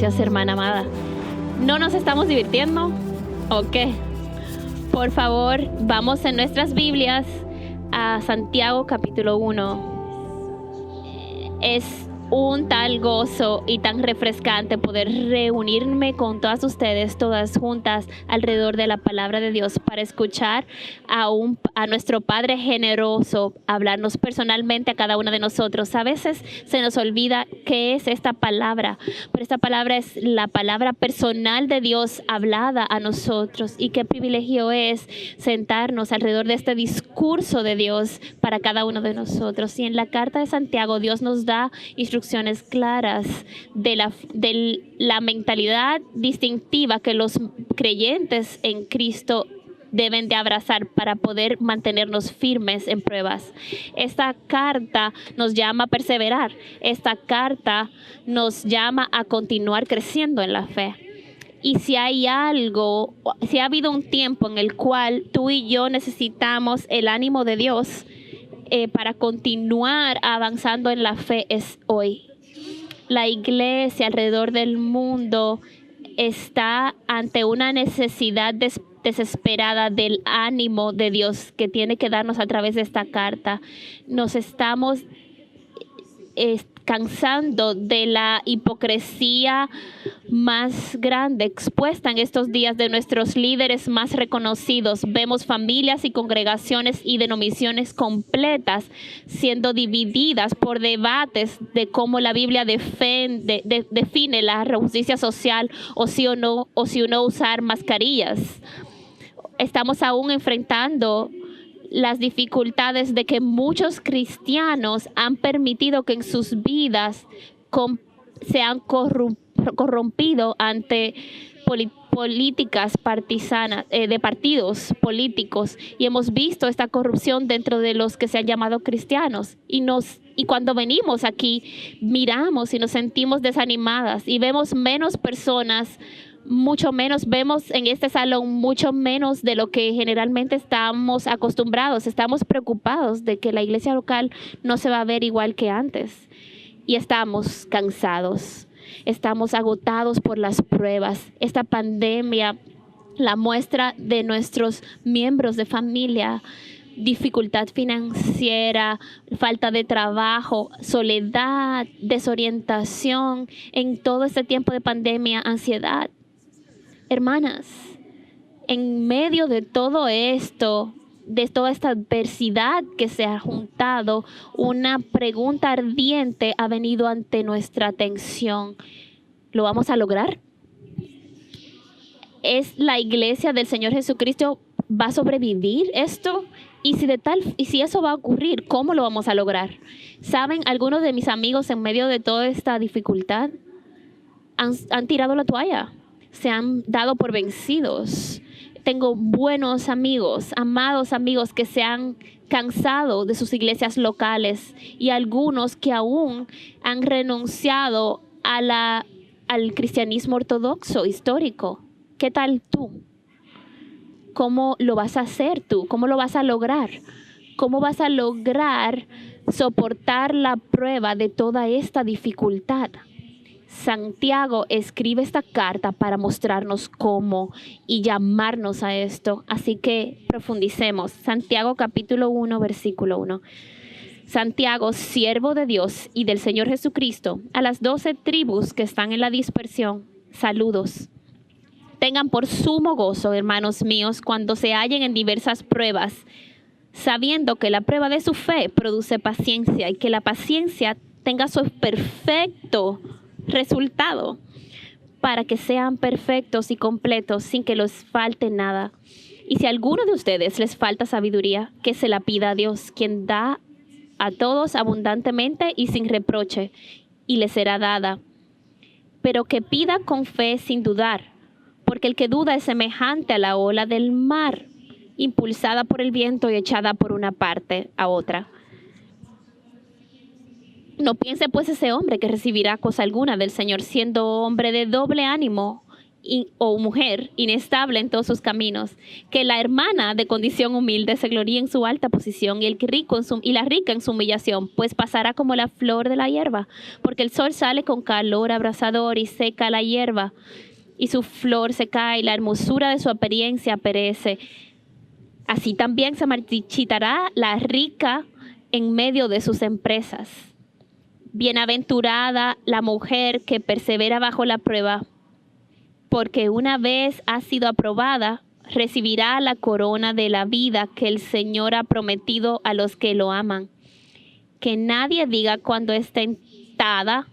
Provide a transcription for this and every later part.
Gracias, hermana amada. ¿No nos estamos divirtiendo? ¿O qué? Por favor, vamos en nuestras Biblias a Santiago capítulo 1. Es un tal gozo y tan refrescante poder reunirme con todas ustedes, todas juntas, alrededor de la palabra de Dios para escuchar a nuestro Padre generoso hablarnos personalmente a cada uno de nosotros. A veces se nos olvida qué es esta palabra, pero esta palabra es la palabra personal de Dios hablada a nosotros, y qué privilegio es sentarnos alrededor de este discurso de Dios para cada uno de nosotros. Y en la carta de Santiago Dios nos da instrucciones claras de la mentalidad distintiva que los creyentes en Cristo deben de abrazar para poder mantenernos firmes en pruebas. Esta carta nos llama a perseverar. Esta carta nos llama a continuar creciendo en la fe. Y si ha habido un tiempo en el cual tú y yo necesitamos el ánimo de Dios para continuar avanzando en la fe, es hoy. La iglesia alrededor del mundo está ante una necesidad desesperada del ánimo de Dios que tiene que darnos a través de esta carta. Nos estamos cansando de la hipocresía más grande expuesta en estos días de nuestros líderes más reconocidos. Vemos familias y congregaciones y denominaciones completas siendo divididas por debates de cómo la Biblia define la justicia social, o si uno usar mascarillas. Estamos aún enfrentando las dificultades de que muchos cristianos han permitido que en sus vidas se han corrompido ante políticas partisanas, de partidos políticos, y hemos visto esta corrupción dentro de los que se han llamado cristianos, y cuando venimos aquí miramos y nos sentimos desanimadas y vemos menos personas, mucho menos, vemos en este salón mucho menos de lo que generalmente estamos acostumbrados. Estamos preocupados de que la iglesia local no se va a ver igual que antes, y estamos cansados, estamos agotados por las pruebas. Esta pandemia la muestra de nuestros miembros de familia: dificultad financiera, falta de trabajo, soledad, desorientación en todo este tiempo de pandemia, ansiedad. Hermanas, en medio de todo esto, de toda esta adversidad que se ha juntado, una pregunta ardiente ha venido ante nuestra atención. ¿Lo vamos a lograr? ¿Es la iglesia del Señor Jesucristo va a sobrevivir esto? Y si eso va a ocurrir, ¿cómo lo vamos a lograr? ¿Saben? Algunos de mis amigos en medio de toda esta dificultad han tirado la toalla. Se han dado por vencidos. Tengo buenos amigos, amados amigos, que se han cansado de sus iglesias locales, y algunos que aún han renunciado al cristianismo ortodoxo histórico. ¿Qué tal tú? ¿Cómo lo vas a hacer tú? ¿Cómo lo vas a lograr? ¿Cómo vas a lograr soportar la prueba de toda esta dificultad? Santiago escribe esta carta para mostrarnos cómo y llamarnos a esto. Así que profundicemos. Santiago capítulo 1, versículo 1. Santiago, siervo de Dios y del Señor Jesucristo, a las 12 tribus que están en la dispersión, saludos. Tengan por sumo gozo, hermanos míos, cuando se hallen en diversas pruebas, sabiendo que la prueba de su fe produce paciencia, y que la paciencia tenga su perfecto resultado, para que sean perfectos y completos sin que les falte nada. Y si a alguno de ustedes les falta sabiduría, que se la pida a Dios, quien da a todos abundantemente y sin reproche, y le será dada. Pero que pida con fe sin dudar, porque el que duda es semejante a la ola del mar, impulsada por el viento y echada por una parte a otra. No piense pues ese hombre que recibirá cosa alguna del Señor, siendo hombre de doble ánimo, o mujer inestable en todos sus caminos, que la hermana de condición humilde se gloríe en su alta posición y la rica en su humillación, pues pasará como la flor de la hierba, porque el sol sale con calor abrasador y seca la hierba, y su flor se cae, y la hermosura de su apariencia perece. Así también se marchitará la rica en medio de sus empresas. Bienaventurada la mujer que persevera bajo la prueba, porque una vez ha sido aprobada, recibirá la corona de la vida que el Señor ha prometido a los que lo aman. Que nadie diga cuando es tentada,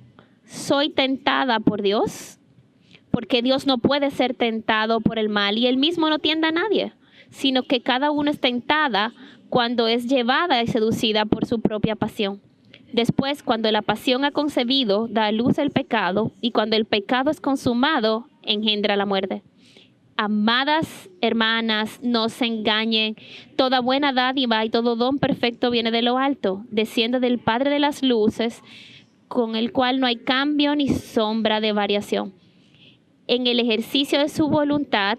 soy tentada por Dios, porque Dios no puede ser tentado por el mal y él mismo no tienta a nadie, sino que cada uno es tentada cuando es llevada y seducida por su propia pasión. Después, cuando la pasión ha concebido, da a luz el pecado, y cuando el pecado es consumado, engendra la muerte. Amadas hermanas, no se engañen. Toda buena dádiva y todo don perfecto viene de lo alto, desciende del Padre de las luces, con el cual no hay cambio ni sombra de variación. En el ejercicio de su voluntad,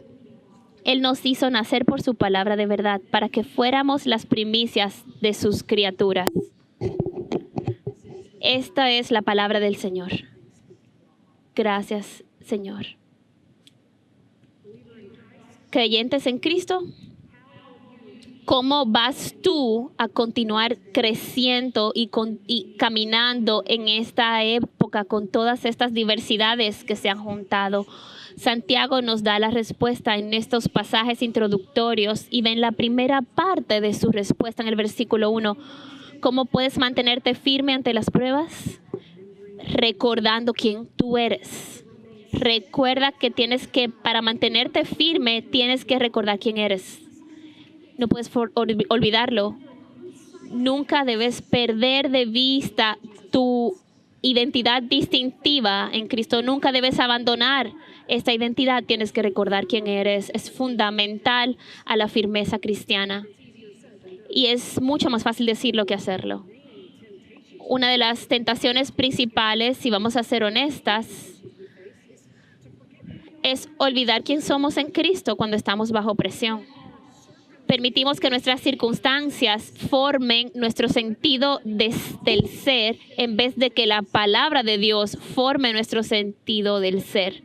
Él nos hizo nacer por su palabra de verdad, para que fuéramos las primicias de sus criaturas. Esta es la palabra del Señor. Gracias, Señor. Creyentes en Cristo, ¿cómo vas tú a continuar creciendo y caminando en esta época con todas estas diversidades que se han juntado? Santiago nos da la respuesta en estos pasajes introductorios y ven la primera parte de su respuesta en el versículo 1. ¿Cómo puedes mantenerte firme ante las pruebas? Recordando quién tú eres. Recuerda que para mantenerte firme, tienes que recordar quién eres. No puedes olvidarlo. Nunca debes perder de vista tu identidad distintiva en Cristo. Nunca debes abandonar esta identidad. Tienes que recordar quién eres. Es fundamental a la firmeza cristiana. Y es mucho más fácil decirlo que hacerlo. Una de las tentaciones principales, si vamos a ser honestas, es olvidar quién somos en Cristo cuando estamos bajo presión. Permitimos que nuestras circunstancias formen nuestro sentido del ser en vez de que la palabra de Dios forme nuestro sentido del ser.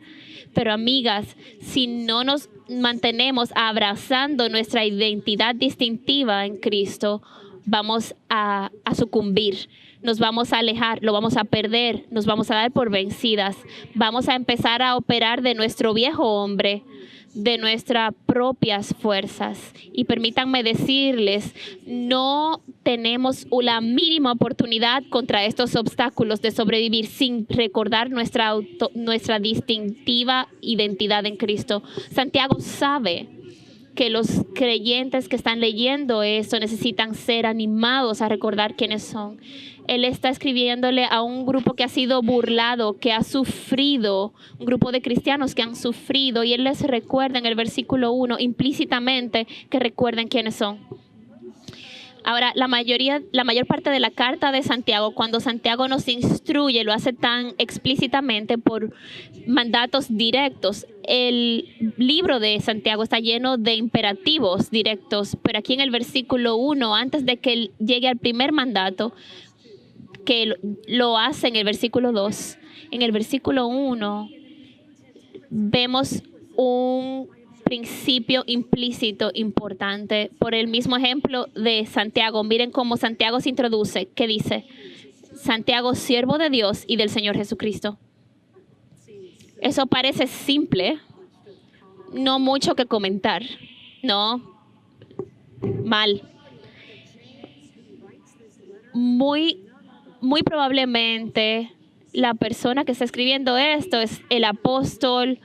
Pero amigas, si no nos mantenemos abrazando nuestra identidad distintiva en Cristo, vamos a sucumbir, nos vamos a alejar, lo vamos a perder, nos vamos a dar por vencidas, vamos a empezar a operar de nuestro viejo hombre, de nuestras propias fuerzas. Y permítanme decirles, no tenemos la mínima oportunidad contra estos obstáculos de sobrevivir sin recordar nuestra distintiva identidad en Cristo. Santiago sabe que los creyentes que están leyendo esto necesitan ser animados a recordar quiénes son. Él está escribiéndole a un grupo que ha sido burlado, que ha sufrido, un grupo de cristianos que han sufrido, y él les recuerda en el versículo 1 implícitamente que recuerden quiénes son. Ahora, la mayor parte de la carta de Santiago, cuando Santiago nos instruye, lo hace tan explícitamente por mandatos directos. El libro de Santiago está lleno de imperativos directos, pero aquí en el versículo 1, antes de que él llegue al primer mandato, que lo hace en el versículo 2, en el versículo 1 vemos un principio implícito importante por el mismo ejemplo de Santiago. Miren cómo Santiago se introduce. ¿Qué dice? Santiago, siervo de Dios y del Señor Jesucristo. Eso parece simple, no mucho que comentar. No, mal. Muy probablemente la persona que está escribiendo esto es el apóstol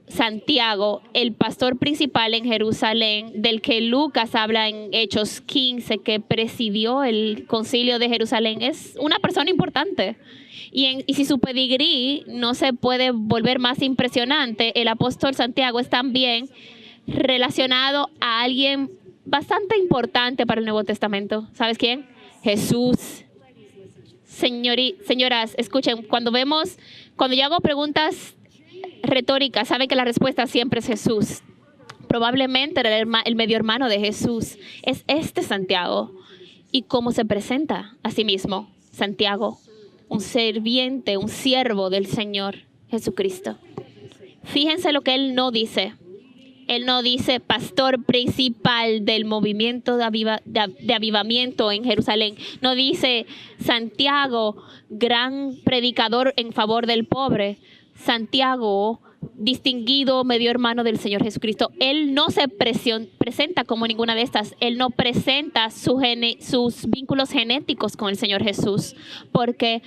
Santiago, el pastor principal en Jerusalén, del que Lucas habla en Hechos 15, que presidió el concilio de Jerusalén. Es una persona importante. Y si su pedigrí no se puede volver más impresionante, el apóstol Santiago es también relacionado a alguien bastante importante para el Nuevo Testamento. ¿Sabes quién? Jesús. Señoras, escuchen, cuando yo hago preguntas retórica, sabe que la respuesta siempre es Jesús. Probablemente era el medio hermano de Jesús. Es este Santiago. ¿Y cómo se presenta a sí mismo? Santiago, un serviente, un siervo del Señor Jesucristo. Fíjense lo que él no dice. Él no dice pastor principal del movimiento de avivamiento en Jerusalén. No dice Santiago, gran predicador en favor del pobre. Santiago, distinguido medio hermano del Señor Jesucristo. Él no se presenta como ninguna de estas. Él no presenta sus vínculos genéticos con el Señor Jesús. Porque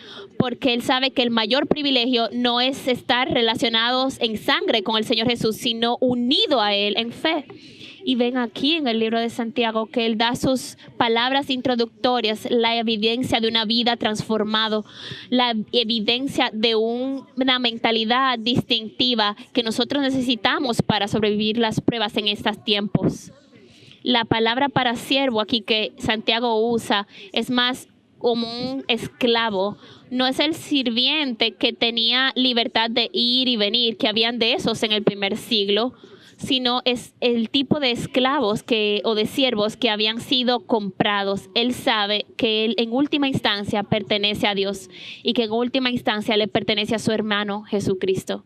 él sabe que el mayor privilegio no es estar relacionados en sangre con el Señor Jesús, sino unido a Él en fe. Y ven aquí en el libro de Santiago que él da sus palabras introductorias, la evidencia de una vida transformada, la evidencia de una mentalidad distintiva que nosotros necesitamos para sobrevivir las pruebas en estos tiempos. La palabra para siervo aquí que Santiago usa es más como un esclavo. No es el sirviente que tenía libertad de ir y venir, que habían de esos en el primer siglo, sino es el tipo de esclavos o de siervos que habían sido comprados. Él sabe que él en última instancia pertenece a Dios y que en última instancia le pertenece a su hermano Jesucristo.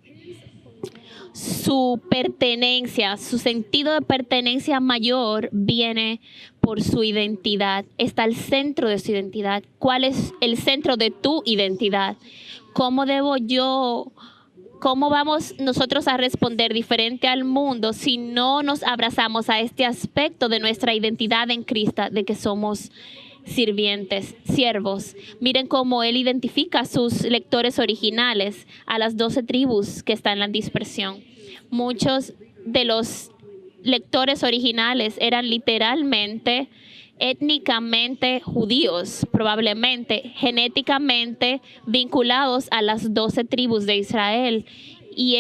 Su pertenencia, su sentido de pertenencia mayor viene por su identidad. Está al centro de su identidad. ¿Cuál es el centro de tu identidad? ¿Cómo vamos nosotros a responder diferente al mundo si no nos abrazamos a este aspecto de nuestra identidad en Cristo, de que somos sirvientes, siervos? Miren cómo él identifica a sus lectores originales, a las 12 tribus que están en la dispersión. Muchos de los lectores originales eran literalmente, étnicamente judíos, probablemente genéticamente vinculados a las 12 tribus de Israel y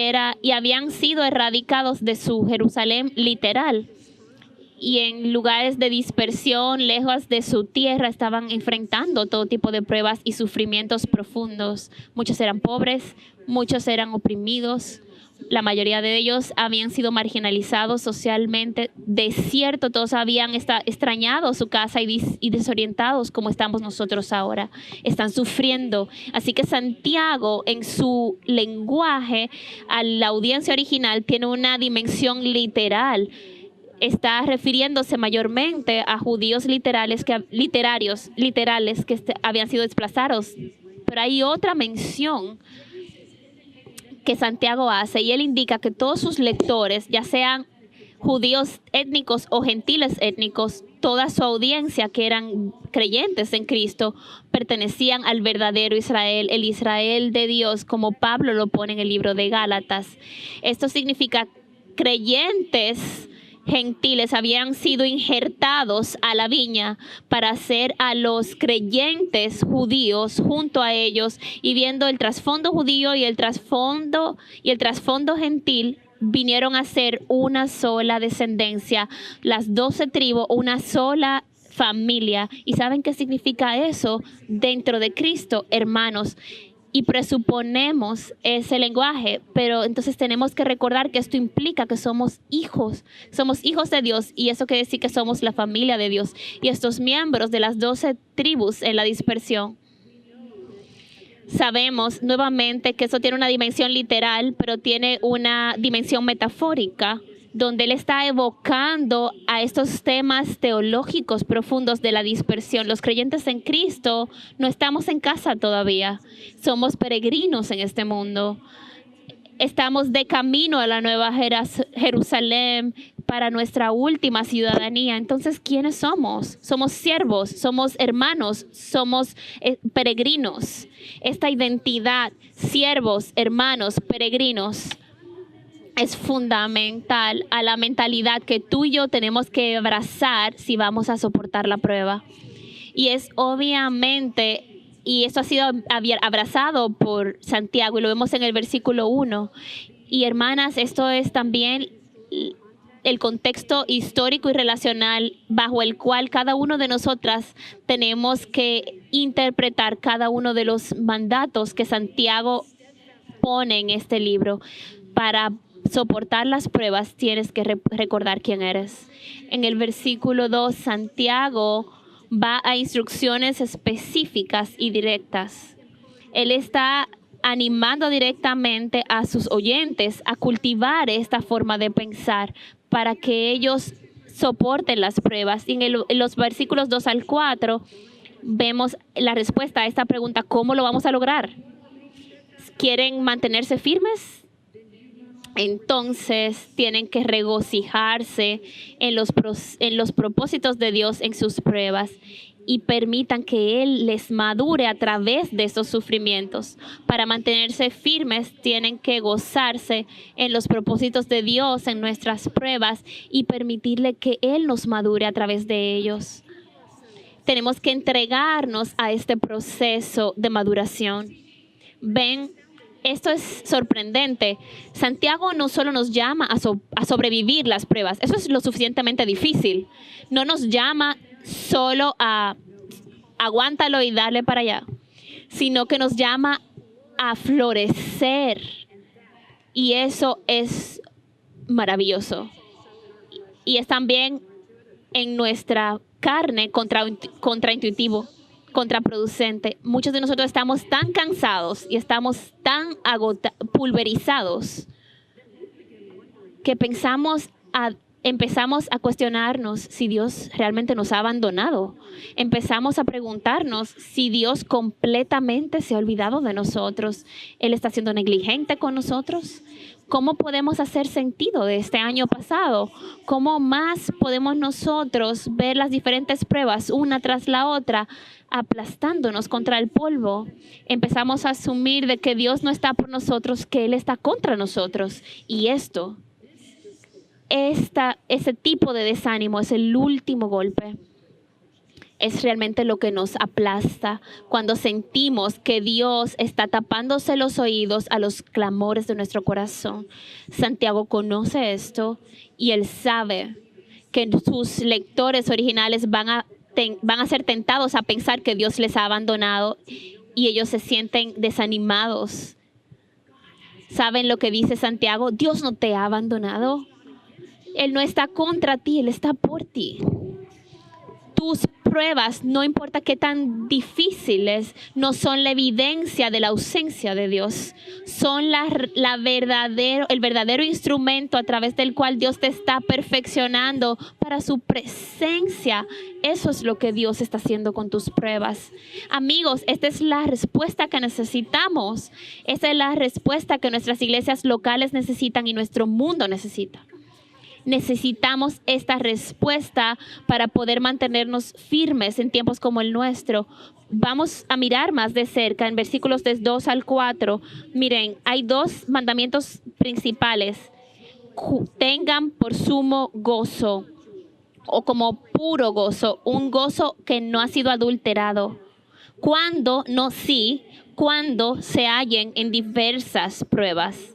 habían sido erradicados de su Jerusalén literal, y en lugares de dispersión lejos de su tierra estaban enfrentando todo tipo de pruebas y sufrimientos profundos. Muchos eran pobres, muchos eran oprimidos. La mayoría de ellos habían sido marginalizados socialmente. De cierto, todos habían extrañado su casa y desorientados como estamos nosotros ahora. Están sufriendo. Así que Santiago, en su lenguaje, a la audiencia original, tiene una dimensión literal. Está refiriéndose mayormente a judíos literales que habían sido desplazados. Pero hay otra mención que Santiago hace, y él indica que todos sus lectores, ya sean judíos étnicos o gentiles étnicos, toda su audiencia que eran creyentes en Cristo, pertenecían al verdadero Israel, el Israel de Dios, como Pablo lo pone en el libro de Gálatas. Esto significa creyentes gentiles habían sido injertados a la viña para hacer a los creyentes judíos junto a ellos, y viendo el trasfondo judío y el trasfondo gentil, vinieron a ser una sola descendencia, las 12 tribus, una sola familia. ¿Y saben qué significa eso dentro de Cristo, hermanos? Y presuponemos ese lenguaje, pero entonces tenemos que recordar que esto implica que somos hijos de Dios, y eso quiere decir que somos la familia de Dios. Y estos miembros de las 12 tribus en la dispersión, sabemos nuevamente que eso tiene una dimensión literal, pero tiene una dimensión metafórica, donde él está evocando a estos temas teológicos profundos de la dispersión. Los creyentes en Cristo no estamos en casa todavía. Somos peregrinos en este mundo. Estamos de camino a la nueva Jerusalén para nuestra última ciudadanía. Entonces, ¿quiénes somos? Somos siervos, somos hermanos, somos peregrinos. Esta identidad, siervos, hermanos, peregrinos, es fundamental a la mentalidad que tú y yo tenemos que abrazar si vamos a soportar la prueba. Y es obviamente, y esto ha sido abrazado por Santiago, y lo vemos en el versículo 1. Y hermanas, esto es también el contexto histórico y relacional bajo el cual cada uno de nosotras tenemos que interpretar cada uno de los mandatos que Santiago pone en este libro. Para soportar las pruebas tienes que recordar quién eres. En el versículo 2, Santiago va a instrucciones específicas y directas. Él está animando directamente a sus oyentes a cultivar esta forma de pensar para que ellos soporten las pruebas. Y en los versículos 2 al 4 vemos la respuesta a esta pregunta: ¿cómo lo vamos a lograr? ¿Quieren mantenerse firmes? Entonces tienen que regocijarse en los propósitos de Dios en sus pruebas y permitan que Él les madure a través de estos sufrimientos. Para mantenerse firmes tienen que gozarse en los propósitos de Dios en nuestras pruebas y permitirle que Él nos madure a través de ellos. Tenemos que entregarnos a este proceso de maduración. Ven, esto es sorprendente. Santiago no solo nos llama a sobrevivir las pruebas. Eso es lo suficientemente difícil. No nos llama solo a aguántalo y darle para allá, sino que nos llama a florecer. Y eso es maravilloso. Y es también en nuestra carne contraintuitivo, contraproducente. Muchos de nosotros estamos tan cansados y estamos tan pulverizados que empezamos a cuestionarnos si Dios realmente nos ha abandonado. Empezamos a preguntarnos si Dios completamente se ha olvidado de nosotros. Él está siendo negligente con nosotros. ¿Cómo podemos hacer sentido de este año pasado? ¿Cómo más podemos nosotros ver las diferentes pruebas una tras la otra, aplastándonos contra el polvo? Empezamos a asumir de que Dios no está por nosotros, que Él está contra nosotros. Y ese tipo de desánimo es el último golpe. Es realmente lo que nos aplasta cuando sentimos que Dios está tapándose los oídos a los clamores de nuestro corazón. Santiago conoce esto y él sabe que sus lectores originales van a ser tentados a pensar que Dios les ha abandonado y ellos se sienten desanimados. ¿Saben lo que dice Santiago? Dios no te ha abandonado. Él no está contra ti, Él está por ti. Tus pruebas, no importa qué tan difíciles, no son la evidencia de la ausencia de Dios. Son el verdadero instrumento a través del cual Dios te está perfeccionando para su presencia. Eso es lo que Dios está haciendo con tus pruebas. Amigos, esta es la respuesta que necesitamos. Esta es la respuesta que nuestras iglesias locales necesitan y nuestro mundo necesita. Necesitamos esta respuesta para poder mantenernos firmes en tiempos como el nuestro. Vamos a mirar más de cerca en versículos de 2 al 4. Miren, hay dos mandamientos principales. Tengan por sumo gozo o como puro gozo, un gozo que no ha sido adulterado. Cuando se hallen en diversas pruebas.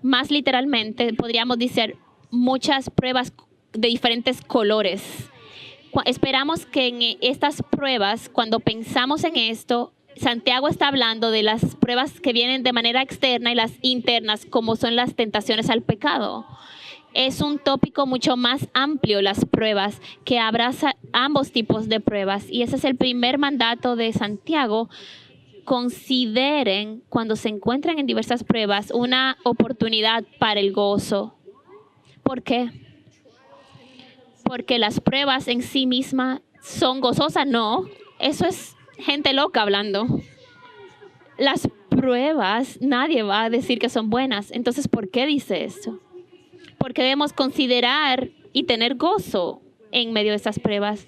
Más literalmente podríamos decir muchas pruebas de diferentes colores. Esperamos que en estas pruebas, cuando pensamos en esto, Santiago está hablando de las pruebas que vienen de manera externa y las internas, como son las tentaciones al pecado. Es un tópico mucho más amplio, las pruebas, que abraza ambos tipos de pruebas. Y ese es el primer mandato de Santiago. Consideren, cuando se encuentran en diversas pruebas, una oportunidad para el gozo. ¿Por qué? Porque las pruebas en sí mismas son gozosas. No, eso es gente loca hablando. Las pruebas, nadie va a decir que son buenas. Entonces, ¿por qué dice esto? Porque debemos considerar y tener gozo en medio de estas pruebas.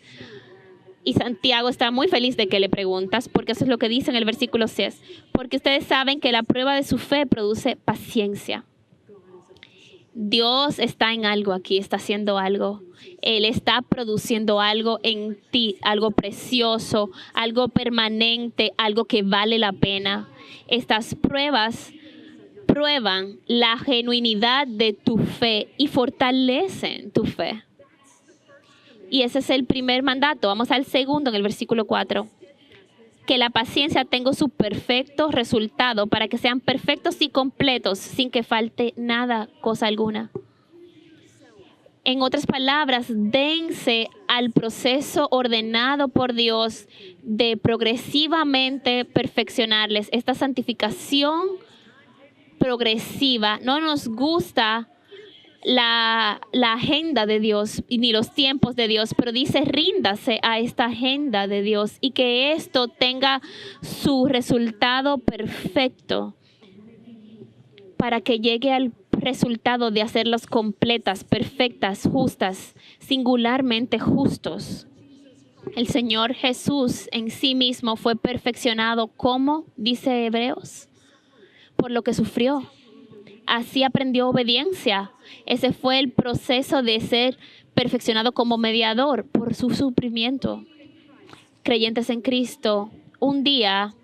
Y Santiago está muy feliz de que le preguntas, porque eso es lo que dice en el versículo 6. Porque ustedes saben que la prueba de su fe produce paciencia. Dios está en algo aquí, está haciendo algo. Él está produciendo algo en ti, algo precioso, algo permanente, algo que vale la pena. Estas pruebas prueban la genuinidad de tu fe y fortalecen tu fe. Y ese es el primer mandato. Vamos al segundo en el versículo 4. que la paciencia tenga su perfecto resultado, para que sean perfectos y completos, sin que falte nada, cosa alguna. En otras palabras, dense al proceso ordenado por Dios de progresivamente perfeccionarles. Esta santificación progresiva. No nos gusta la agenda de Dios ni los tiempos de Dios, pero dice ríndase a esta agenda de Dios y que esto tenga su resultado perfecto para que llegue al resultado de hacerlas completas, perfectas, justas, singularmente justos. El Señor Jesús en sí mismo fue perfeccionado, como dice Hebreos, por lo que sufrió. Así aprendió obediencia. Ese fue el proceso de ser perfeccionado como mediador por su sufrimiento. Creyentes en Cristo, un día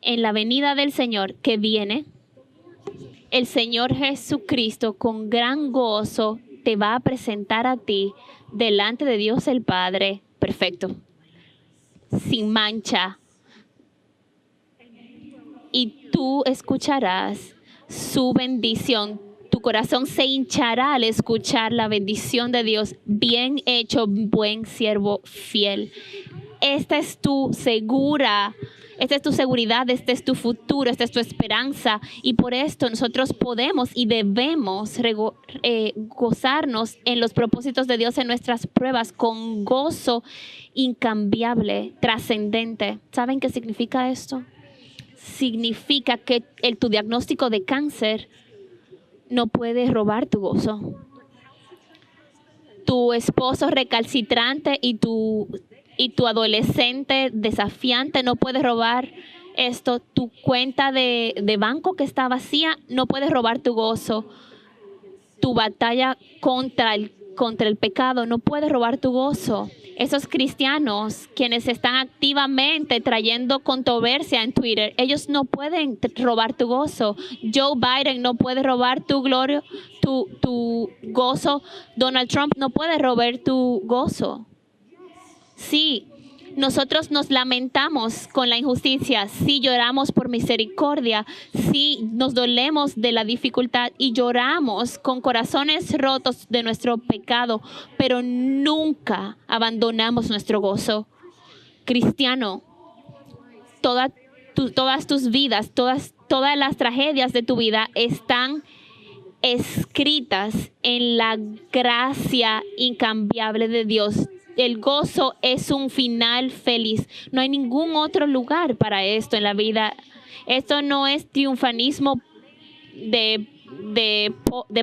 en la venida del Señor que viene, el Señor Jesucristo con gran gozo te va a presentar a ti delante de Dios el Padre perfecto, sin mancha. Y tú escucharás su bendición. Tu corazón se hinchará al escuchar la bendición de Dios. Bien hecho, buen siervo fiel. Esta es tu seguridad, este es tu futuro, esta es tu esperanza. Y por esto nosotros podemos y debemos gozarnos en los propósitos de Dios en nuestras pruebas con gozo incambiable, trascendente. ¿Saben qué significa esto? Significa que tu diagnóstico de cáncer no puede robar tu gozo. Tu esposo recalcitrante y tu adolescente desafiante no puede robar esto. Tu cuenta de banco que está vacía no puede robar tu gozo. Tu batalla contra el pecado no puede robar tu gozo. Esos cristianos quienes están activamente trayendo controversia en Twitter, ellos no pueden robar tu gozo. Joe Biden no puede robar tu gloria, tu gozo. Donald Trump no puede robar tu gozo. Sí, nosotros nos lamentamos con la injusticia, sí lloramos por misericordia, sí nos dolemos de la dificultad y lloramos con corazones rotos de nuestro pecado, pero nunca abandonamos nuestro gozo. Cristiano, todas tus vidas, todas las tragedias de tu vida están escritas en la gracia incambiable de Dios. El gozo es un final feliz. No hay ningún otro lugar para esto en la vida. Esto no es triunfanismo de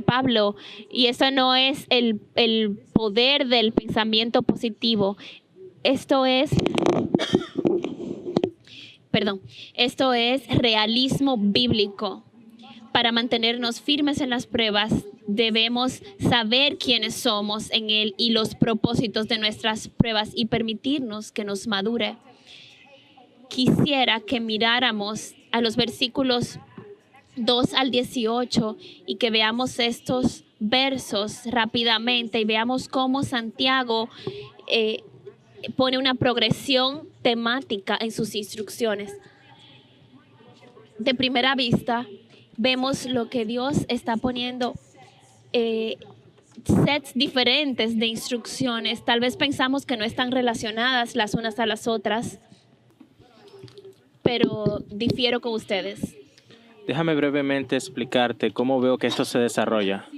Pablo, y esto no es el poder del pensamiento positivo. Esto es realismo bíblico. Para mantenernos firmes en las pruebas, debemos saber quiénes somos en Él y los propósitos de nuestras pruebas y permitirnos que nos madure. Quisiera que miráramos a los versículos 2 al 18 y que veamos estos versos rápidamente y veamos cómo Santiago pone una progresión temática en sus instrucciones. De primera vista, vemos lo que Dios está poniendo, sets diferentes de instrucciones. Tal vez pensamos que no están relacionadas las unas a las otras, pero difiero con ustedes. Déjame brevemente explicarte cómo veo que esto se desarrolla.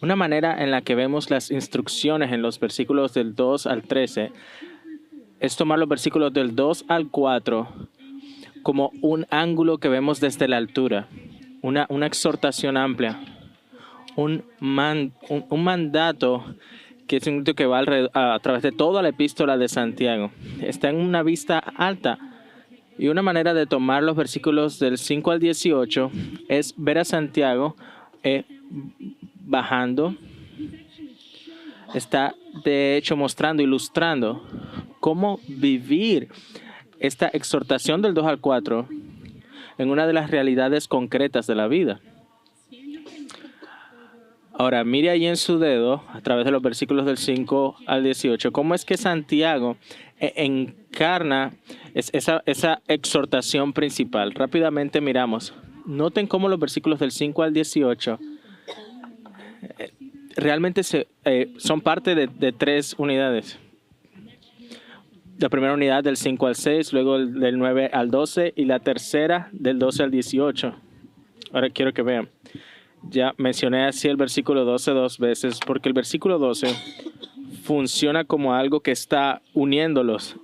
Una manera en la que vemos las instrucciones en los versículos del 2 al 13 es tomar los versículos del 2 al 4 como un ángulo que vemos desde la altura. Una exhortación amplia, un mandato que es un que va a través de toda la epístola de Santiago. Está en una vista alta, y una manera de tomar los versículos del 5 al 18 es ver a Santiago bajando. Está de hecho mostrando, ilustrando cómo vivir esta exhortación del 2 al 4 en una de las realidades concretas de la vida. Ahora, mire ahí en su dedo, a través de los versículos del 5 al 18, cómo es que Santiago encarna esa exhortación principal. Rápidamente miramos. Noten cómo los versículos del 5 al 18 realmente son parte de tres unidades. La primera unidad del 5 al 6, luego del 9 al 12 y la tercera del 12 al 18. Ahora quiero que vean. Ya mencioné así el versículo 12 dos veces porque el versículo 12 funciona como algo que está uniéndolos.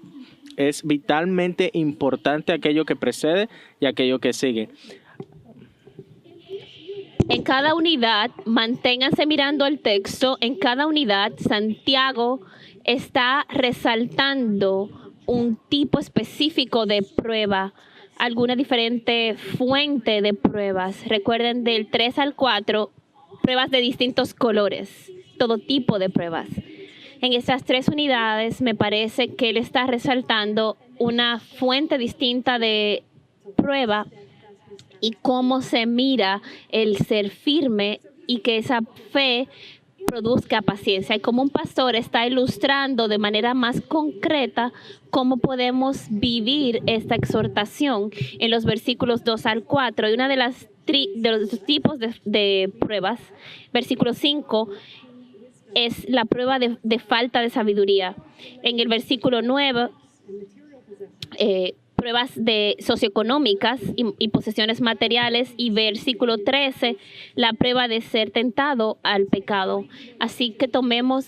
Es vitalmente importante aquello que precede y aquello que sigue. En cada unidad, manténganse mirando el texto, en cada unidad Santiago está resaltando un tipo específico de prueba, alguna diferente fuente de pruebas. Recuerden, del 3 al 4, pruebas de distintos colores, todo tipo de pruebas. En estas tres unidades me parece que él está resaltando una fuente distinta de prueba y cómo se mira el ser firme y que esa fe produzca paciencia. Y como un pastor está ilustrando de manera más concreta cómo podemos vivir esta exhortación en los versículos 2 al 4. Y una de los tipos de pruebas, versículo 5, es la prueba de falta de sabiduría. En el versículo 9, pruebas socioeconómicas y posesiones materiales, y versículo 13, la prueba de ser tentado al pecado. Así que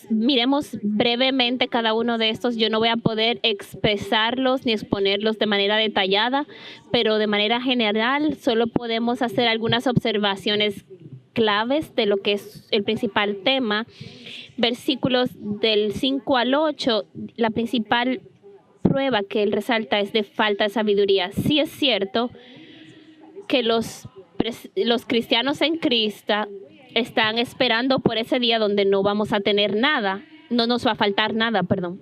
miremos brevemente cada uno de estos. Yo no voy a poder expresarlos ni exponerlos de manera detallada, pero de manera general solo podemos hacer algunas observaciones claves de lo que es el principal tema. Versículos del 5 al 8, la principal prueba que él resalta es de falta de sabiduría. Sí es cierto que los cristianos en Cristo están esperando por ese día donde no vamos a tener nada, no nos va a faltar nada, perdón.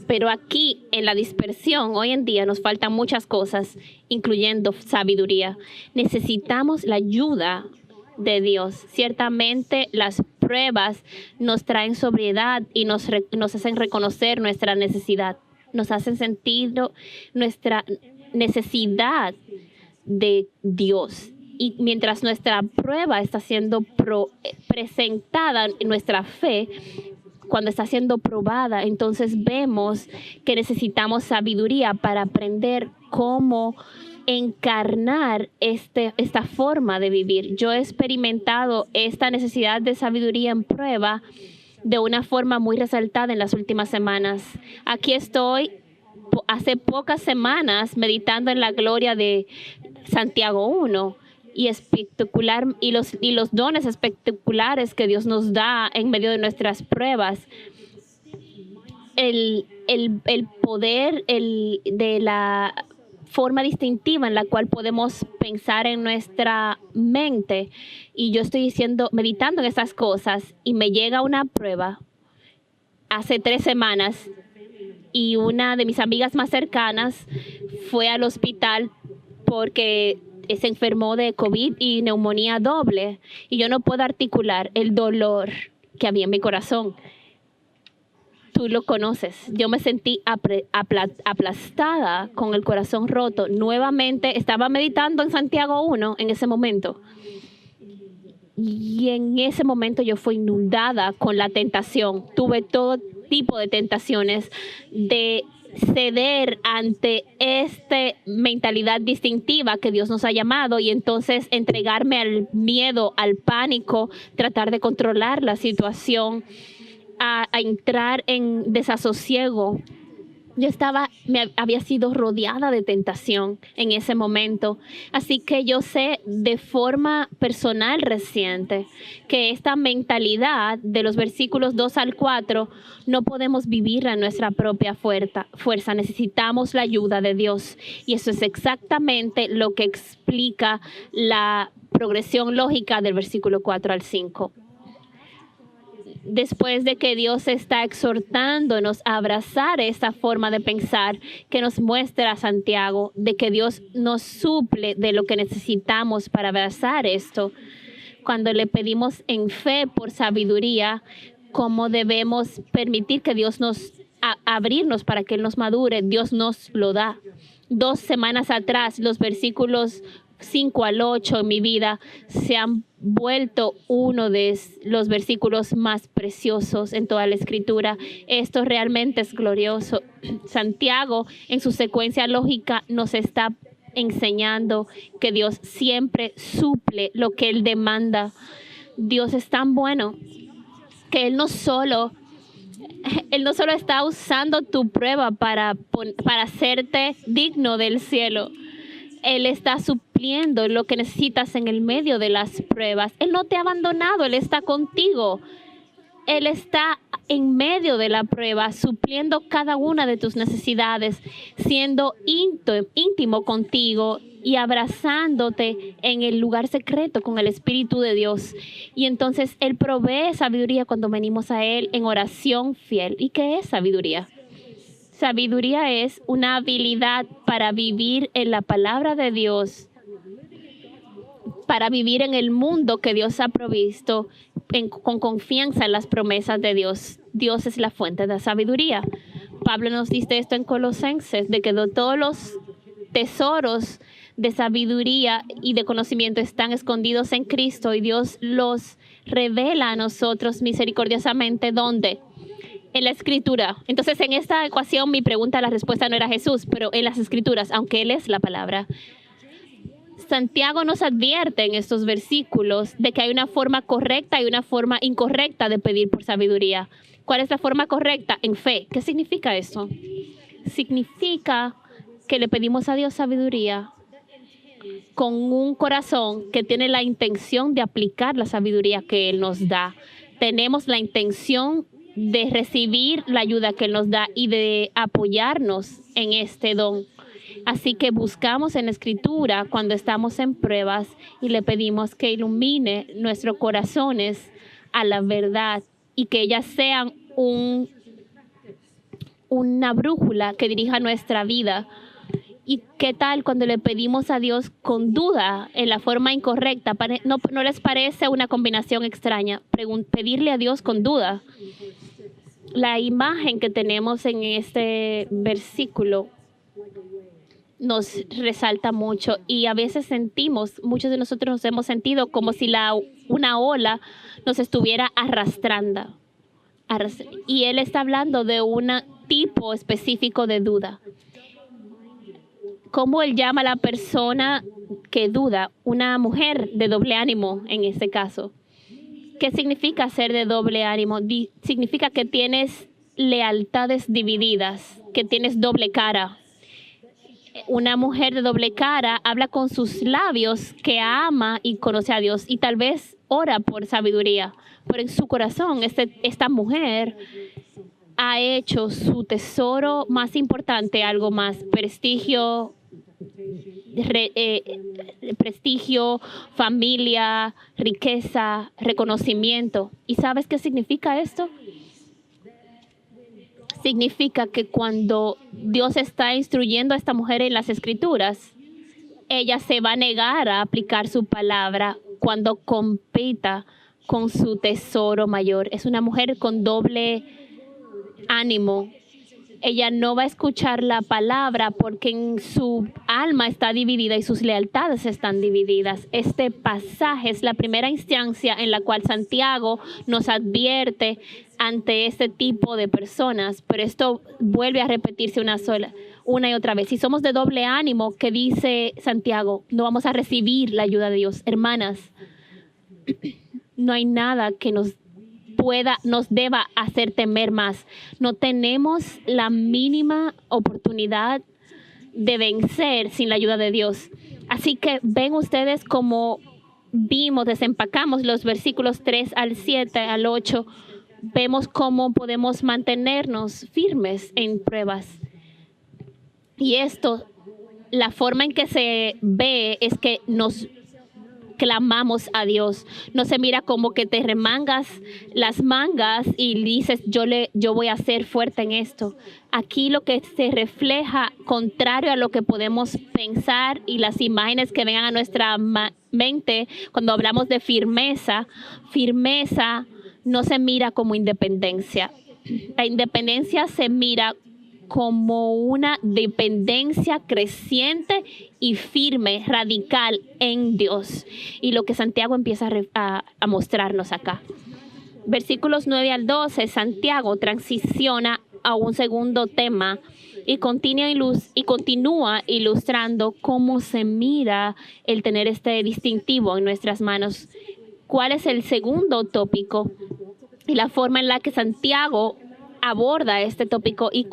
Pero aquí en la dispersión, hoy en día nos faltan muchas cosas, incluyendo sabiduría. Necesitamos la ayuda de Dios. Ciertamente las pruebas nos traen sobriedad y nos hacen reconocer nuestra necesidad. Nos hacen sentir nuestra necesidad de Dios. Y mientras nuestra prueba está siendo presentada, nuestra fe, cuando está siendo probada, entonces vemos que necesitamos sabiduría para aprender cómo encarnar esta forma de vivir. Yo he experimentado esta necesidad de sabiduría en prueba de una forma muy resaltada en las últimas semanas. Aquí estoy hace pocas semanas meditando en la gloria de Santiago 1 y espectacular, y los dones espectaculares que Dios nos da en medio de nuestras pruebas. El poder de la forma distintiva en la cual podemos pensar en nuestra mente. Y yo estoy meditando en estas cosas y me llega una prueba hace 3 semanas y una de mis amigas más cercanas fue al hospital porque se enfermó de COVID y neumonía doble y yo no puedo articular el dolor que había en mi corazón. Tú lo conoces. Yo me sentí aplastada, con el corazón roto. Nuevamente estaba meditando en Santiago 1 en ese momento. Y en ese momento yo fui inundada con la tentación. Tuve todo tipo de tentaciones de ceder ante esta mentalidad distintiva que Dios nos ha llamado y entonces entregarme al miedo, al pánico, tratar de controlar la situación, a entrar en desasosiego. Yo había sido rodeada de tentación en ese momento. Así que yo sé de forma personal reciente que esta mentalidad de los versículos 2 al 4 no podemos vivirla en nuestra propia fuerza. Necesitamos la ayuda de Dios. Y eso es exactamente lo que explica la progresión lógica del versículo 4 al 5. Después de que Dios está exhortándonos a abrazar esta forma de pensar que nos muestra Santiago, de que Dios nos suple de lo que necesitamos para abrazar esto, cuando le pedimos en fe por sabiduría, cómo debemos permitir que Dios nos abrirnos para que Él nos madure, Dios nos lo da. 2 semanas atrás, los versículos 5 al 8 en mi vida se han vuelto uno de los versículos más preciosos en toda la Escritura. Esto realmente es glorioso. Santiago, en su secuencia lógica, nos está enseñando que Dios siempre suple lo que Él demanda. Dios es tan bueno que Él no solo está usando tu prueba para hacerte digno del cielo. Él está supliendo lo que necesitas en el medio de las pruebas. Él no te ha abandonado, Él está contigo. Él está en medio de la prueba, supliendo cada una de tus necesidades, siendo íntimo contigo y abrazándote en el lugar secreto con el Espíritu de Dios. Y entonces Él provee sabiduría cuando venimos a Él en oración fiel. ¿Y qué es sabiduría? Sabiduría es una habilidad para vivir en la palabra de Dios, para vivir en el mundo que Dios ha provisto, con confianza en las promesas de Dios. Dios es la fuente de sabiduría. Pablo nos dice esto en Colosenses, de que todos los tesoros de sabiduría y de conocimiento están escondidos en Cristo y Dios los revela a nosotros misericordiosamente. ¿Dónde? En la Escritura. Entonces, en esta ecuación, mi pregunta, la respuesta no era Jesús, pero en las Escrituras, aunque Él es la palabra. Santiago nos advierte en estos versículos de que hay una forma correcta y una forma incorrecta de pedir por sabiduría. ¿Cuál es la forma correcta? En fe. ¿Qué significa eso? Significa que le pedimos a Dios sabiduría con un corazón que tiene la intención de aplicar la sabiduría que Él nos da. Tenemos la intención de recibir la ayuda que Él nos da y de apoyarnos en este don. Así que buscamos en la Escritura cuando estamos en pruebas y le pedimos que ilumine nuestros corazones a la verdad y que ellas sean una brújula que dirija nuestra vida. ¿Y qué tal cuando le pedimos a Dios con duda en la forma incorrecta? ¿No les parece una combinación extraña? Pedirle a Dios con duda. La imagen que tenemos en este versículo nos resalta mucho y a veces muchos de nosotros nos hemos sentido como si una ola nos estuviera arrastrando. Y Él está hablando de un tipo específico de duda. ¿Cómo Él llama a la persona que duda? Una mujer de doble ánimo en este caso. ¿Qué significa ser de doble ánimo? Significa que tienes lealtades divididas, que tienes doble cara. Una mujer de doble cara habla con sus labios que ama y conoce a Dios y tal vez ora por sabiduría, pero en su corazón esta mujer ha hecho su tesoro más importante algo más: prestigio, familia, riqueza, reconocimiento. ¿Y sabes qué significa esto? Significa que cuando Dios está instruyendo a esta mujer en las Escrituras, ella se va a negar a aplicar su palabra cuando compita con su tesoro mayor. Es una mujer con doble ánimo. Ella no va a escuchar la palabra porque en su alma está dividida y sus lealtades están divididas. Este pasaje es la primera instancia en la cual Santiago nos advierte ante este tipo de personas, pero esto vuelve a repetirse una y otra vez. Si somos de doble ánimo, ¿qué dice Santiago? No vamos a recibir la ayuda de Dios. Hermanas, no hay nada que nos deba hacer temer más. No tenemos la mínima oportunidad de vencer sin la ayuda de Dios. Así que ven ustedes cómo desempacamos los versículos 3 al 7, al 8. Vemos cómo podemos mantenernos firmes en pruebas. Y esto, la forma en que se ve es que nos clamamos a Dios. No se mira como que te remangas las mangas y dices, yo voy a ser fuerte en esto. Aquí lo que se refleja, contrario a lo que podemos pensar y las imágenes que vengan a nuestra mente cuando hablamos de firmeza no se mira como independencia. La independencia se mira como una dependencia creciente y firme, radical en Dios. Y lo que Santiago empieza a mostrarnos acá. Versículos 9 al 12, Santiago transiciona a un segundo tema y continúa ilustrando cómo se mira el tener este distintivo en nuestras manos. ¿Cuál es el segundo tópico? Y la forma en la que Santiago aborda este tópico y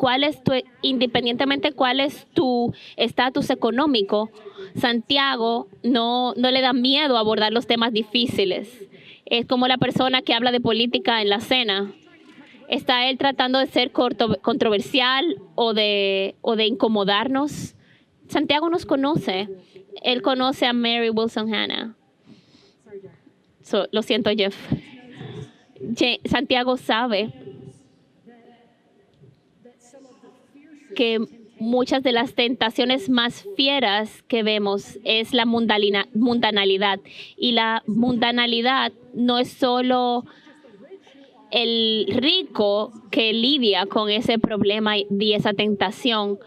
independientemente cuál es tu estatus económico, Santiago no le da miedo a abordar los temas difíciles. Es como la persona que habla de política en la cena. ¿Está él tratando de ser controversial o de incomodarnos? Santiago nos conoce. Él conoce a Mary Wilson Hanna. Lo siento, Jeff. Santiago sabe que muchas de las tentaciones más fieras que vemos es la mundanalidad. Y la mundanalidad no es solo el rico que lidia con ese problema y esa tentación.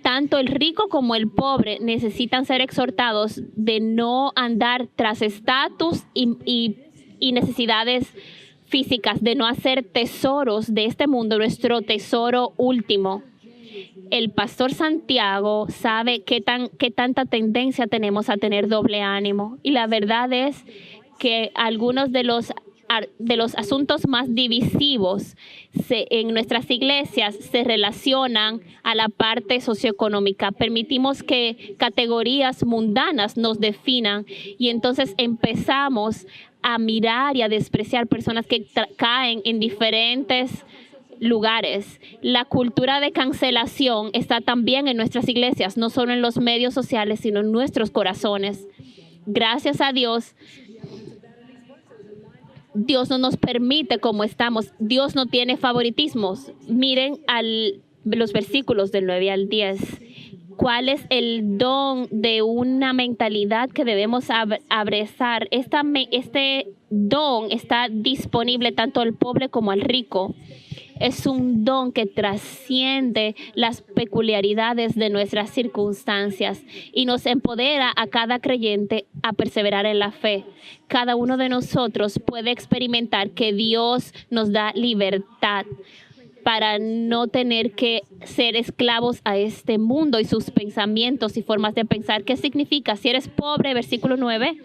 Tanto el rico como el pobre necesitan ser exhortados de no andar tras estatus y necesidades físicas, de no hacer tesoros de este mundo nuestro tesoro último. El pastor Santiago sabe qué tanta tendencia tenemos a tener doble ánimo. Y la verdad es que algunos de los asuntos más divisivos en nuestras iglesias se relacionan a la parte socioeconómica. Permitimos que categorías mundanas nos definan y entonces empezamos a mirar y a despreciar personas que caen en diferentes lugares. La cultura de cancelación está también en nuestras iglesias, no solo en los medios sociales, sino en nuestros corazones. Gracias a Dios, Dios no nos permite como estamos. Dios no tiene favoritismos. Miren los versículos del 9 al 10. ¿Cuál es el don de una mentalidad que debemos abrazar? Este don está disponible tanto al pobre como al rico. Es un don que trasciende las peculiaridades de nuestras circunstancias y nos empodera a cada creyente a perseverar en la fe. Cada uno de nosotros puede experimentar que Dios nos da libertad para no tener que ser esclavos a este mundo y sus pensamientos y formas de pensar. ¿Qué significa? Si eres pobre, versículo 9,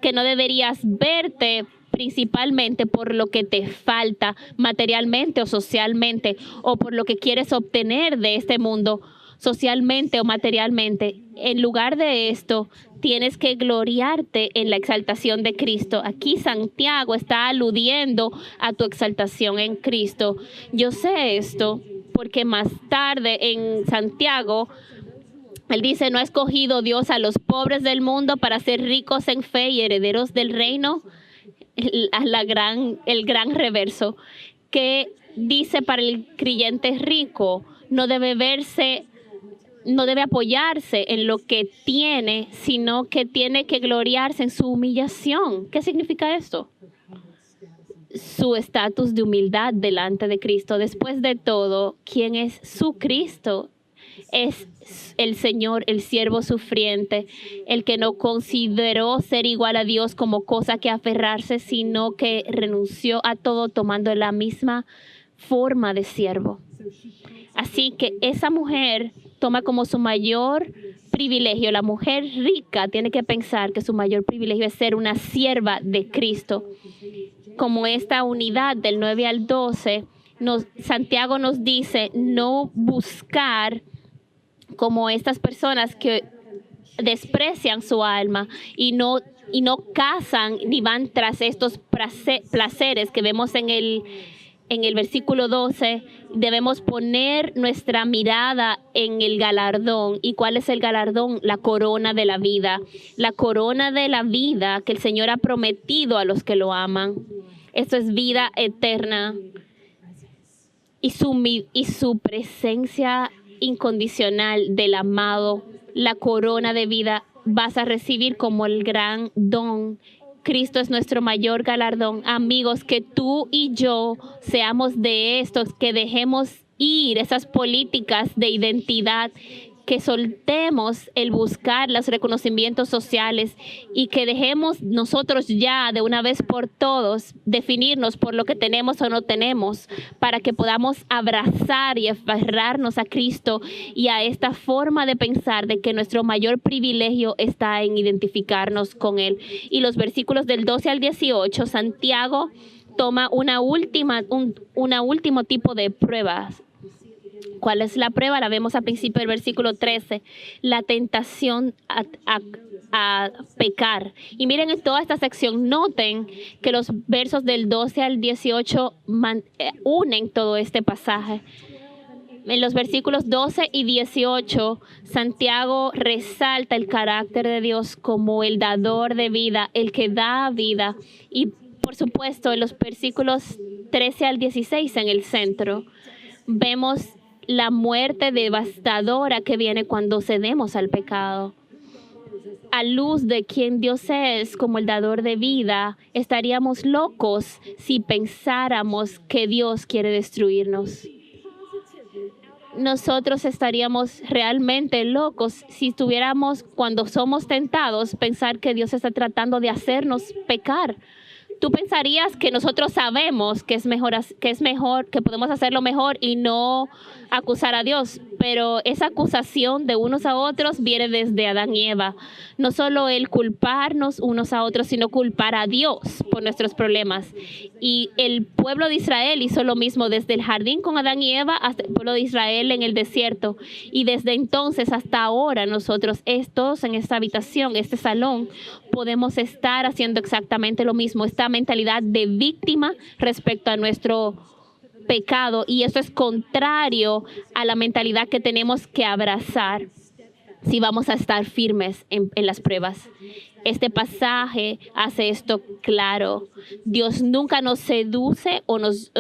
que no deberías verte principalmente por lo que te falta materialmente o socialmente, o por lo que quieres obtener de este mundo socialmente o materialmente. En lugar de esto, tienes que gloriarte en la exaltación de Cristo. Aquí Santiago está aludiendo a tu exaltación en Cristo. Yo sé esto porque más tarde en Santiago, él dice, ¿no ha escogido Dios a los pobres del mundo para ser ricos en fe y herederos del reino? El gran reverso, que dice para el creyente rico, no debe apoyarse en lo que tiene, sino que tiene que gloriarse en su humillación. ¿Qué significa esto? Su estatus de humildad delante de Cristo. Después de todo, ¿quién es su Cristo? Es el Señor, el siervo sufriente, el que no consideró ser igual a Dios como cosa que aferrarse, sino que renunció a todo tomando la misma forma de siervo. Así que esa mujer toma como su mayor privilegio. La mujer rica tiene que pensar que su mayor privilegio es ser una sierva de Cristo. Como esta unidad del 9 al 12, Santiago nos dice no buscar como estas personas que desprecian su alma y no cazan ni van tras estos placeres que vemos en el versículo 12. Debemos poner nuestra mirada en el galardón. ¿Y cuál es el galardón? La corona de la vida. La corona de la vida que el Señor ha prometido a los que lo aman. Esto es vida eterna. Y su presencia incondicional del amado, la corona de vida vas a recibir como el gran don Cristo es nuestro mayor galardón. Amigos, que tú y yo seamos de estos, que dejemos ir esas políticas de identidad, que soltemos el buscar los reconocimientos sociales y que dejemos nosotros ya de una vez por todos definirnos por lo que tenemos o no tenemos, para que podamos abrazar y aferrarnos a Cristo y a esta forma de pensar de que nuestro mayor privilegio está en identificarnos con Él. Y los versículos del 12 al 18, Santiago toma un último tipo de pruebas. ¿Cuál es la prueba? La vemos al principio del versículo 13, la tentación a pecar. Y miren en toda esta sección, noten que los versos del 12 al 18 unen todo este pasaje. En los versículos 12 y 18, Santiago resalta el carácter de Dios como el dador de vida, el que da vida. Y por supuesto, en los versículos 13 al 16 en el centro, vemos la muerte devastadora que viene cuando cedemos al pecado. A luz de quien Dios es como el dador de vida, estaríamos locos si pensáramos que Dios quiere destruirnos. Nosotros estaríamos realmente locos si estuviéramos, cuando somos tentados, pensar que Dios está tratando de hacernos pecar. Tú pensarías que nosotros sabemos que es mejor, que podemos hacerlo mejor y no acusar a Dios, pero esa acusación de unos a otros viene desde Adán y Eva. No solo el culparnos unos a otros, sino culpar a Dios por nuestros problemas. Y el pueblo de Israel hizo lo mismo desde el jardín con Adán y Eva hasta el pueblo de Israel en el desierto. Y desde entonces hasta ahora nosotros, todos en esta habitación, este salón, podemos estar haciendo exactamente lo mismo. Esta mentalidad de víctima respecto a nuestro pecado, y eso es contrario a la mentalidad que tenemos que abrazar si vamos a estar firmes en las pruebas. Este pasaje hace esto claro. Dios nunca nos seduce o nos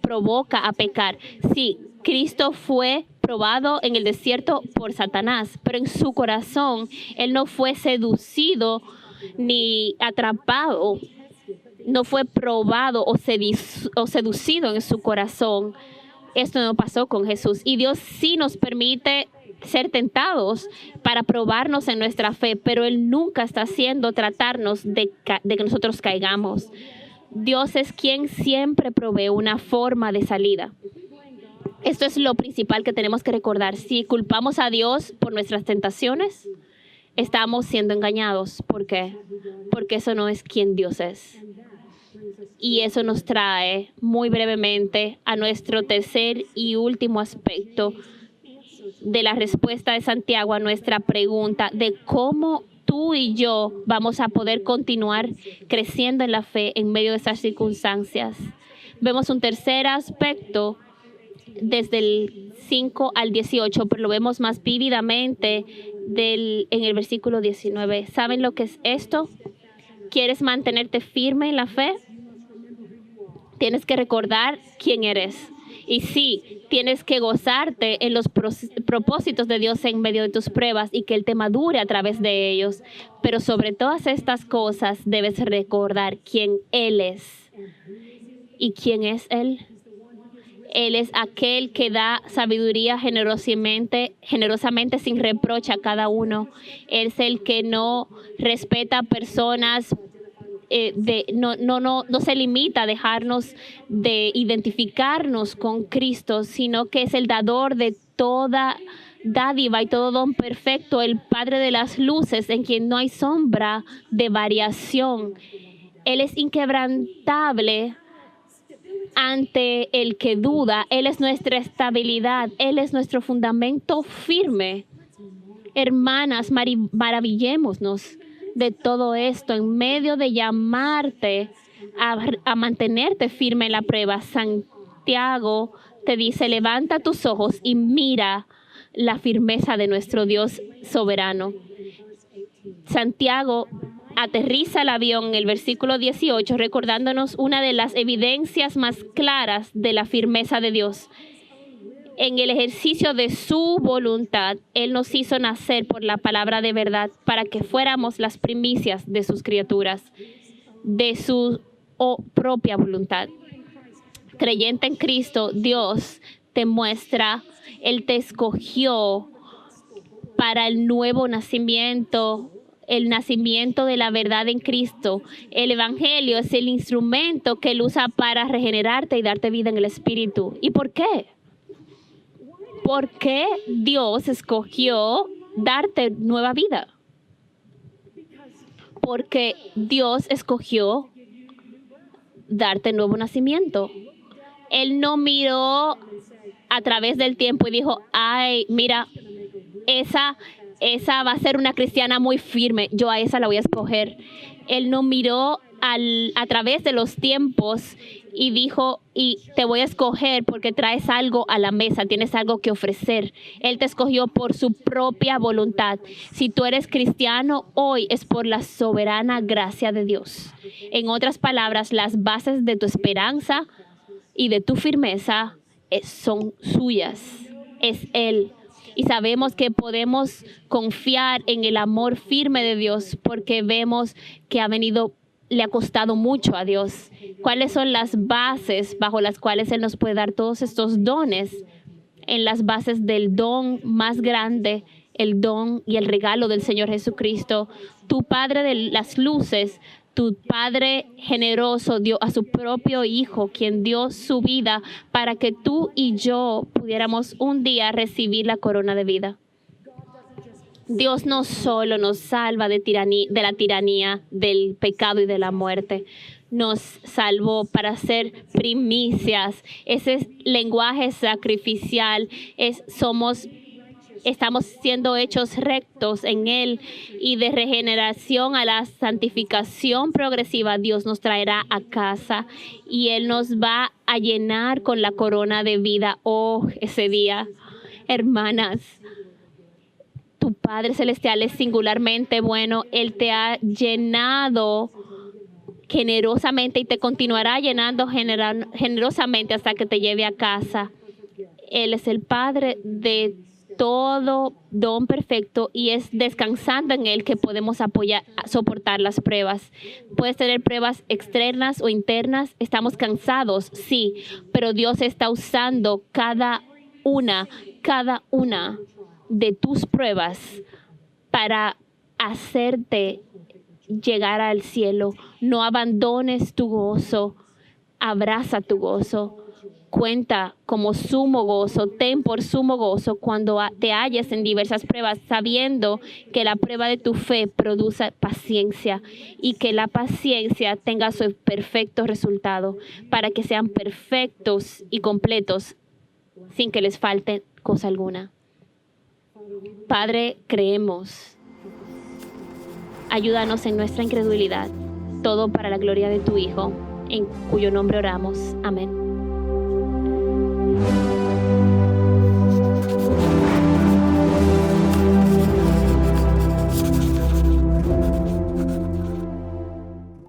provoca a pecar. Sí, Cristo fue probado en el desierto por Satanás, pero en su corazón Él no fue seducido ni atrapado. No fue probado o seducido en su corazón. Esto no pasó con Jesús. Y Dios sí nos permite ser tentados para probarnos en nuestra fe, pero Él nunca está haciendo tratarnos de que nosotros caigamos. Dios es quien siempre provee una forma de salida. Esto es lo principal que tenemos que recordar. Si culpamos a Dios por nuestras tentaciones, estamos siendo engañados. ¿Por qué? Porque eso no es quien Dios es. Y eso nos trae muy brevemente a nuestro tercer y último aspecto de la respuesta de Santiago a nuestra pregunta de cómo tú y yo vamos a poder continuar creciendo en la fe en medio de esas circunstancias. Vemos un tercer aspecto desde el 5 al 18, pero lo vemos más vívidamente en el versículo 19. ¿Saben lo que es esto? ¿Quieres mantenerte firme en la fe? Tienes que recordar quién eres. Y sí, tienes que gozarte en los propósitos de Dios en medio de tus pruebas y que Él te madure a través de ellos. Pero sobre todas estas cosas debes recordar quién Él es. ¿Y quién es Él? Él es aquel que da sabiduría generosamente sin reproche a cada uno. Él es el que no respeta a personas. No se limita a dejarnos de identificarnos con Cristo, sino que es el dador de toda dádiva y todo don perfecto, el Padre de las luces, en quien no hay sombra de variación. Él es inquebrantable ante el que duda. Él es nuestra estabilidad. Él es nuestro fundamento firme. Hermanas, maravillémonos de todo esto en medio de llamarte a mantenerte firme en la prueba. Santiago te dice: levanta tus ojos y mira la firmeza de nuestro Dios soberano. Santiago aterriza el avión en el versículo 18 recordándonos una de las evidencias más claras de la firmeza de Dios. En el ejercicio de su voluntad, Él nos hizo nacer por la palabra de verdad para que fuéramos las primicias de sus criaturas. de su propia voluntad. Creyente en Cristo, Dios te muestra, Él te escogió para el nuevo nacimiento, el nacimiento de la verdad en Cristo. El Evangelio es el instrumento que Él usa para regenerarte y darte vida en el Espíritu. ¿Y por qué? ¿Por qué Dios escogió darte nueva vida? Porque Dios escogió darte nuevo nacimiento. Él no miró a través del tiempo y dijo, ay, mira, esa va a ser una cristiana muy firme, yo a esa la voy a escoger. Él no miró a través de los tiempos y dijo, y te voy a escoger porque traes algo a la mesa, tienes algo que ofrecer. Él te escogió por su propia voluntad. Si tú eres cristiano, hoy es por la soberana gracia de Dios. En otras palabras, las bases de tu esperanza y de tu firmeza son suyas. Es Él. Y sabemos que podemos confiar en el amor firme de Dios porque vemos que le ha costado mucho a Dios. ¿Cuáles son las bases bajo las cuales Él nos puede dar todos estos dones? En las bases del don más grande, el don y el regalo del Señor Jesucristo. Tu Padre de las luces, tu Padre generoso dio a su propio Hijo, quien dio su vida para que tú y yo pudiéramos un día recibir la corona de vida. Dios no solo nos salva de la tiranía, del pecado y de la muerte. Nos salvó para ser primicias. Ese lenguaje sacrificial estamos siendo hechos rectos en Él, y de regeneración a la santificación progresiva Dios nos traerá a casa y Él nos va a llenar con la corona de vida. Oh, ese día, hermanas, tu Padre Celestial es singularmente bueno. Él te ha llenado generosamente y te continuará llenando generosamente hasta que te lleve a casa. Él es el Padre de todo don perfecto y es descansando en Él que podemos soportar las pruebas. Puedes tener pruebas externas o internas. Estamos cansados, sí, pero Dios está usando cada una de tus pruebas para hacerte llegar al cielo. No abandones tu gozo, abraza tu gozo. Cuenta como sumo gozo, ten por sumo gozo cuando te halles en diversas pruebas, sabiendo que la prueba de tu fe produce paciencia y que la paciencia tenga su perfecto resultado, para que sean perfectos y completos sin que les falte cosa alguna. Padre, creemos. Ayúdanos en nuestra incredulidad, todo para la gloria de tu Hijo, en cuyo nombre oramos. Amén.